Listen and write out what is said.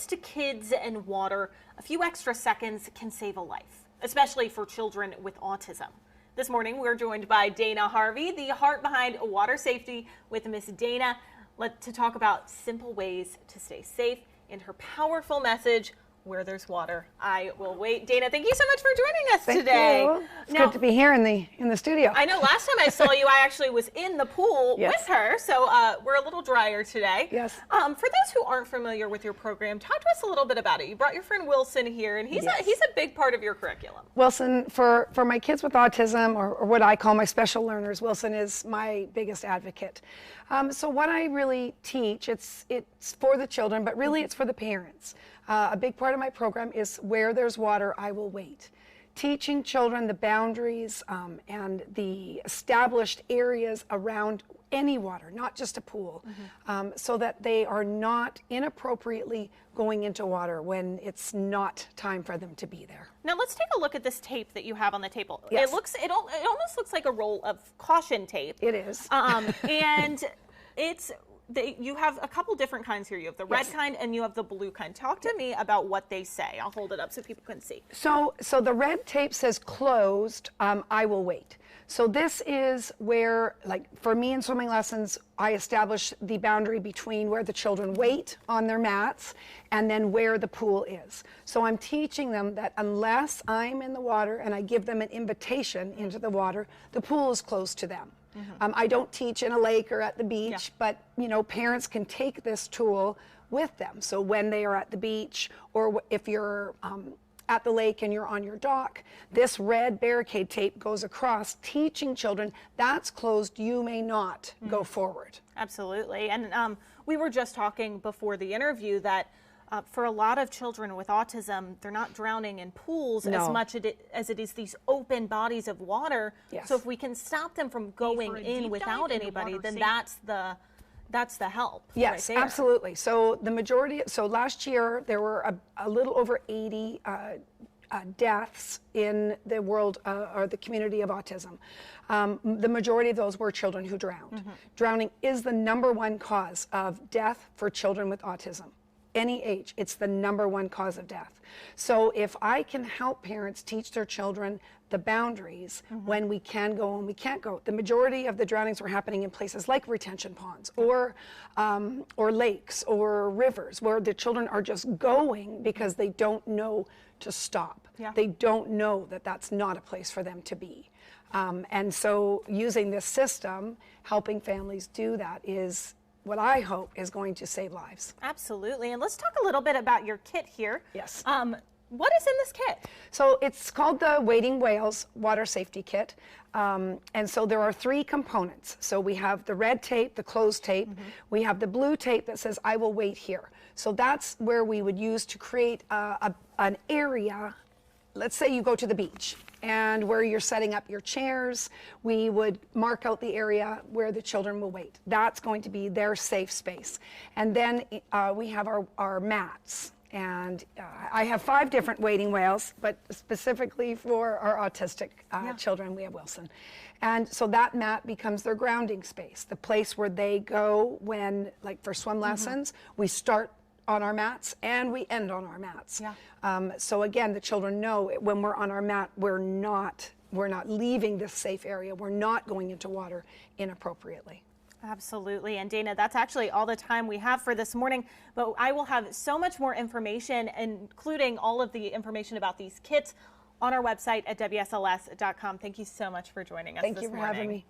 comes to kids and water, a few extra seconds can save a life, especially for children with autism. This morning, we're joined by Dana Harvey, the heart behind water safety, with Miss Dana, to talk about simple ways to stay safe and her powerful message, where there's water, I will wait. Dana, thank you so much for joining us today. Thank you. It's good to be here in the studio. I know last time I saw you, I actually was in the pool with her, so we're a little drier today. Yes. For those who aren't familiar with your program, talk to us a little bit about it. You brought your friend Wilson here, and he's a big part of your curriculum. Wilson, for my kids with autism, or what I call my special learners, Wilson is my biggest advocate. So what I really teach, it's for the children, but really it's for the parents. A big part of my program is where there's water, I will wait. Teaching children the boundaries and the established areas around any water, not just a pool, so that they are not inappropriately going into water when it's not time for them to be there. Now let's take a look at this tape that you have on the table. Yes. It almost looks like a roll of caution tape. It is. And you have a couple different kinds here. You have the red kind and you have the blue kind. Talk to me about what they say. I'll hold it up so people can see. So the red tape says closed, I will wait. So this is where, like for me in swimming lessons, I establish the boundary between where the children wait on their mats and then where the pool is. So I'm teaching them that unless I'm in the water and I give them an invitation into the water, the pool is closed to them. I don't teach in a lake or at the beach, but parents can take this tool with them. So when they are at the beach, or if you're at the lake and you're on your dock, this red barricade tape goes across, teaching children that's closed, you may not go forward. Absolutely. And we were just talking before the interview that for a lot of children with autism, they're not drowning in pools as much as it is these open bodies of water. So if we can stop them from going in without anybody, then that's the help. Yes, right there. Absolutely. So last year there were a little over 80 deaths in the world or the community of autism. The majority of those were children who drowned. Drowning is the #1 cause of death for children with autism. Any age, it's the #1 cause of death. So if I can help parents teach their children the boundaries when we can go and we can't go. The majority of the drownings were happening in places like retention ponds or lakes or rivers, where the children are just going because they don't know to stop. They don't know that that's not a place for them to be. And so using this system, helping families do that is what I hope is going to save lives. Absolutely. And let's talk a little bit about your kit here. Yes. What is in this kit? So it's called the Wading Whales Water Safety Kit. And so there are 3 components. So we have the red tape, the closed tape. We have the blue tape that says, I will wait here. So that's where we would use to create an area. Let's say you go to the beach and where you're setting up your chairs, we would mark out the area where the children will wait. That's going to be their safe space. And then we have our mats. And I have 5 different wading whales, but specifically for our autistic children, we have Wilson. And so that mat becomes their grounding space, the place where they go when, like for swim lessons, we start on our mats and we end on our mats. So again, the children know when we're on our mat, we're not leaving this safe area. We're not going into water inappropriately. Absolutely. And Dana, that's actually all the time we have for this morning, but I will have so much more information, including all of the information about these kits, on our website at WSLS.com. Thank you so much for joining us this morning. Thank you for having me.